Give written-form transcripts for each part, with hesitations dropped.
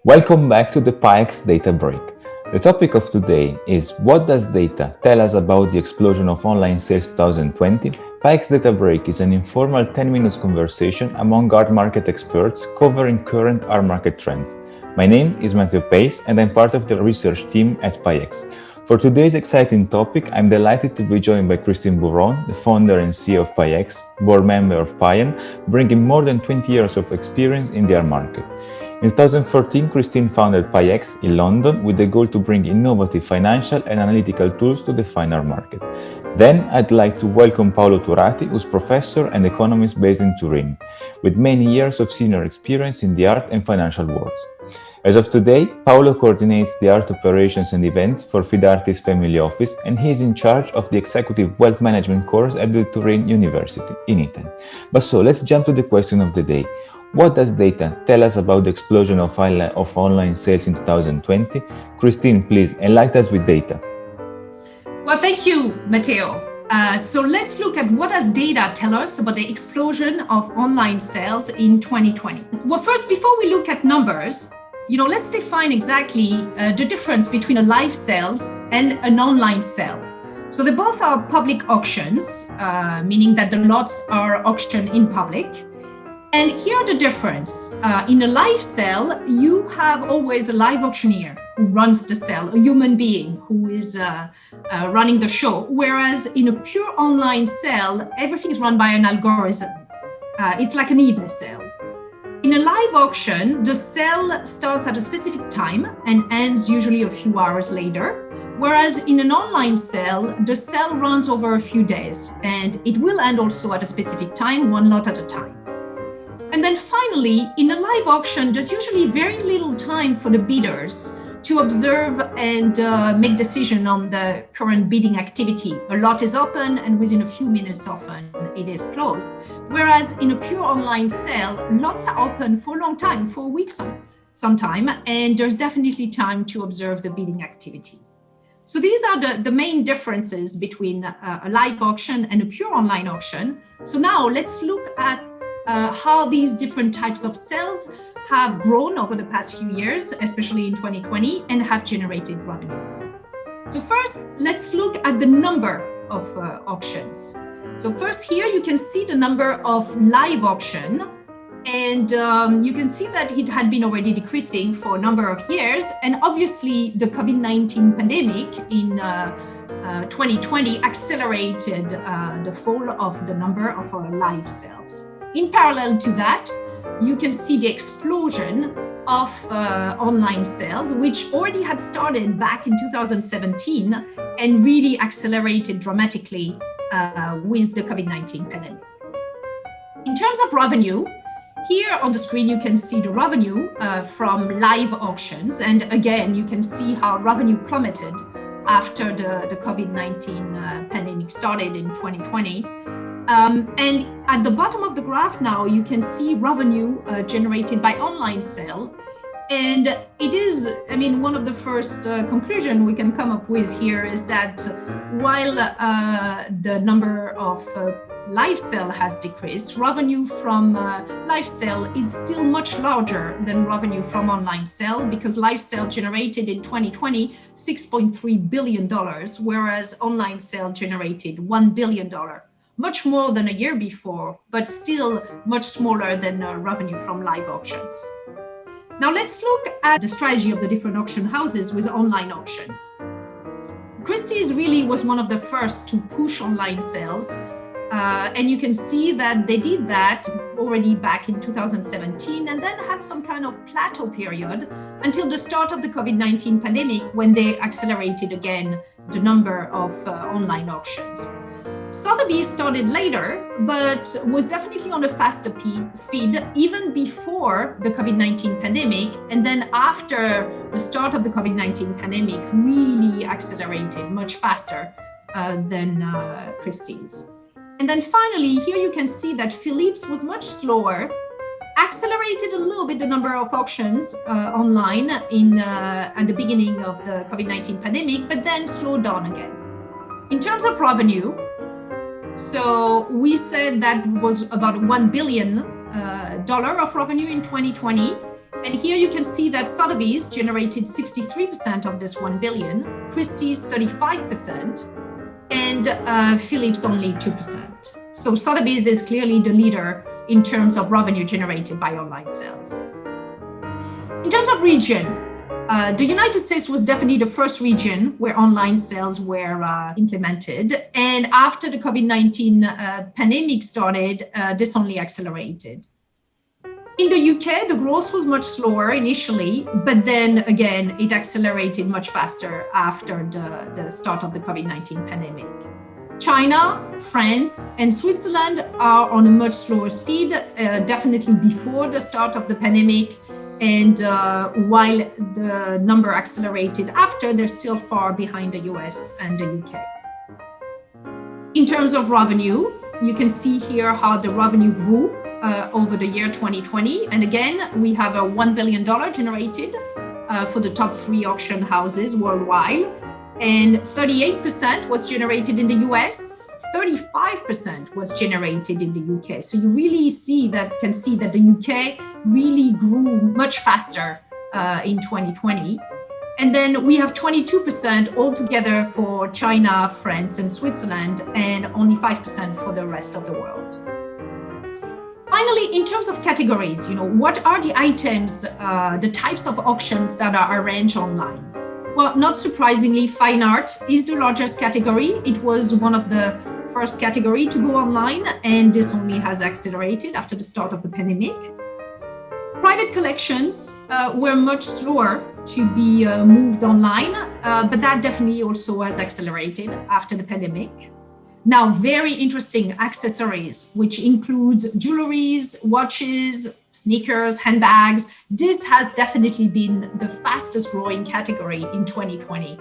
Welcome back to the PIEX Data Break. The topic of today is what does data tell us about the explosion of online sales 2020? PIEX Data Break is an informal 10 minutes conversation among art market experts covering current art market trends. My name is Matteo Pace and I'm part of the research team at PIEX. For today's exciting topic, I'm delighted to be joined by Christie, the founder and CEO of PIEX, board member of PIEN, bringing more than 20 years of experience in the art market. In 2014, Christine founded PIEX in London with the goal to bring innovative financial and analytical tools to the fine art market. Then I'd like to welcome Paolo Turati, who's professor and economist based in Turin, with many years of senior experience in the art and financial worlds. As of today, Paolo coordinates the art operations and events for Fidartis Family Office, and he is in charge of the Executive Wealth Management course at the Turin University in Italy. But so let's jump to the question of the day. What does data tell us about the explosion of online sales in 2020? Christine, please enlighten us with data. Well, thank you, Matteo. So let's look at what does data tell us about the explosion of online sales in 2020. Well, first, before we look at numbers, let's define exactly the difference between a live sales and an online sale. So they both are public auctions, meaning that the lots are auctioned in public. And here the difference. In a live sale, you have always a live auctioneer who runs the sale, a human being who is running the show. Whereas in a pure online sale, everything is run by an algorithm. It's like an eBay sale. In a live auction, the sale starts at a specific time and ends usually a few hours later. Whereas in an online sale, the sale runs over a few days and it will end also at a specific time, one lot at a time. And then finally, in a live auction, there's usually very little time for the bidders to observe and make decision on the current bidding activity. A lot is open and within a few minutes often it is closed. Whereas in a pure online sale, lots are open for a long time, for weeks sometime, and there's definitely time to observe the bidding activity. So these are the main differences between a live auction and a pure online auction. So now let's look at how these different types of sales have grown over the past few years, especially in 2020, and have generated revenue. So first, let's look at the number of auctions. So first here, you can see the number of live auction, and you can see that it had been already decreasing for a number of years. And obviously, the COVID-19 pandemic in 2020 accelerated the fall of the number of live sales. In parallel to that, you can see the explosion of online sales, which already had started back in 2017 and really accelerated dramatically with the COVID-19 pandemic. In terms of revenue, here on the screen, you can see the revenue from live auctions. And again, you can see how revenue plummeted after the COVID-19 pandemic started in 2020. And at the bottom of the graph now, you can see revenue generated by online sale. And it is, one of the first conclusion we can come up with here is that while the number of live sale has decreased, revenue from live sale is still much larger than revenue from online sale, because live sale generated in 2020 $6.3 billion, whereas online sale generated $1 billion. Much more than a year before, but still much smaller than revenue from live auctions. Now let's look at the strategy of the different auction houses with online auctions. Christie's really was one of the first to push online sales. And you can see that they did that already back in 2017 and then had some kind of plateau period until the start of the COVID-19 pandemic, when they accelerated again the number of online auctions. Sotheby started later, but was definitely on a faster speed even before the COVID-19 pandemic. And then after the start of the COVID-19 pandemic, really accelerated much faster than Christie's. And then finally, here you can see that Phillips was much slower, accelerated a little bit the number of auctions online at the beginning of the COVID-19 pandemic, but then slowed down again. In terms of revenue, so we said that was about $1 billion of revenue in 2020. And here you can see that Sotheby's generated 63% of this 1 billion, Christie's 35%, and Phillips only 2%. So Sotheby's is clearly the leader in terms of revenue generated by online sales. In terms of region, the United States was definitely the first region where online sales were implemented. And after the COVID-19 pandemic started, this only accelerated. In the UK, the growth was much slower initially, but then again, it accelerated much faster after the start of the COVID-19 pandemic. China, France, and Switzerland are on a much slower speed, definitely before the start of the pandemic. And while the number accelerated after, they're still far behind the US and the UK. In terms of revenue, you can see here how the revenue grew over the year 2020. And again, we have a $1 billion generated for the top 3 auction houses worldwide. And 38% was generated in the US, 35% was generated in the UK. So you really can see that the UK really grew much faster in 2020. And then we have 22% altogether for China, France, and Switzerland, and only 5% for the rest of the world. Finally, in terms of categories, what are the items, the types of auctions that are arranged online? Well, not surprisingly, fine art is the largest category. It was one of the first category to go online, and this only has accelerated after the start of the pandemic. Private collections were much slower to be moved online, but that definitely also has accelerated after the pandemic. Now, very interesting accessories, which includes jewelries, watches, sneakers, handbags. This has definitely been the fastest growing category in 2020.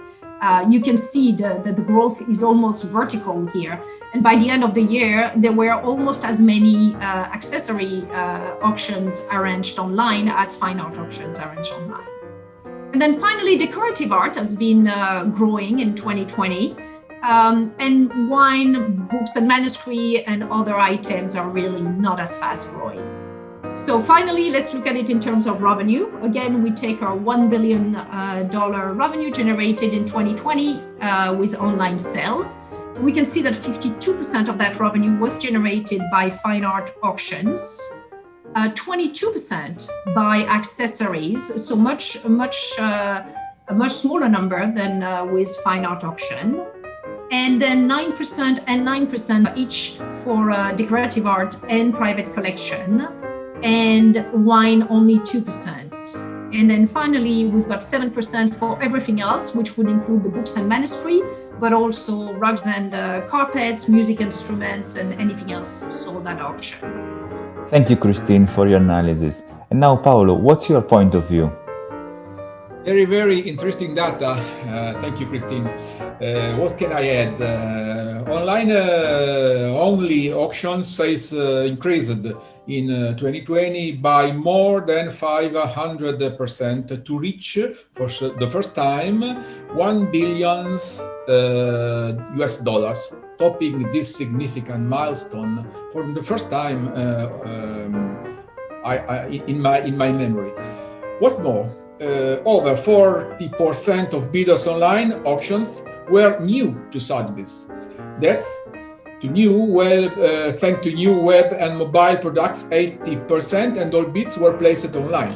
You can see that the growth is almost vertical here. And by the end of the year, there were almost as many accessory auctions arranged online as fine art auctions arranged online. And then finally, decorative art has been growing in 2020. And wine, books and manuscript and other items are really not as fast growing. So finally, let's look at it in terms of revenue. Again, we take our $1 billion revenue generated in 2020 with online sale. We can see that 52% of that revenue was generated by fine art auctions, 22% by accessories, so a much smaller number than with fine art auction. And then 9% and 9% each for decorative art and private collection, and wine only 2%. And then finally, we've got 7% for everything else, which would include the books and manuscript, but also rugs and carpets, music instruments, and anything else sold at auction. Thank you, Christine, for your analysis. And now, Paolo, what's your point of view? Very, very interesting data. Thank you, Christine. What can I add? Online only auction sales increased in 2020 by more than 500% to reach for the first time $1 billion US dollars, topping this significant milestone for the first time in my memory. What's more, over 40% of bidders online auctions were new to Sotheby's. That's thanks to new web and mobile products, 80%, and all bids were placed online.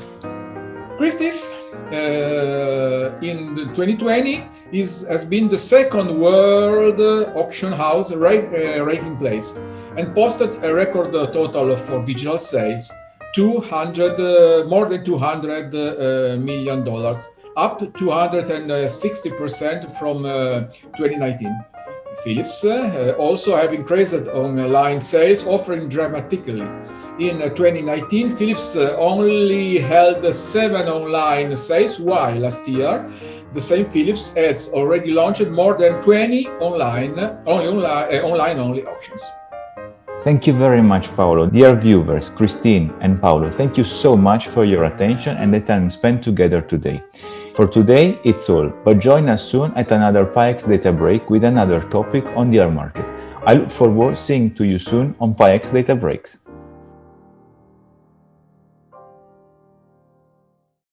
Christie's in 2020 has been the second world auction house ranking place and posted a record total for digital sales, more than $200 million, up 260% from 2019. Phillips also have increased online sales, offering dramatically. In 2019, Phillips only held 7 online sales, while last year, the same Phillips has already launched more than 20 online auctions. Thank you very much, Paolo. Dear viewers, Christine and Paolo, thank you so much for your attention and the time spent together today. For today, it's all, but join us soon at another PIEX Data Break with another topic on the air market. I look forward to seeing you soon on PIEX Data Breaks.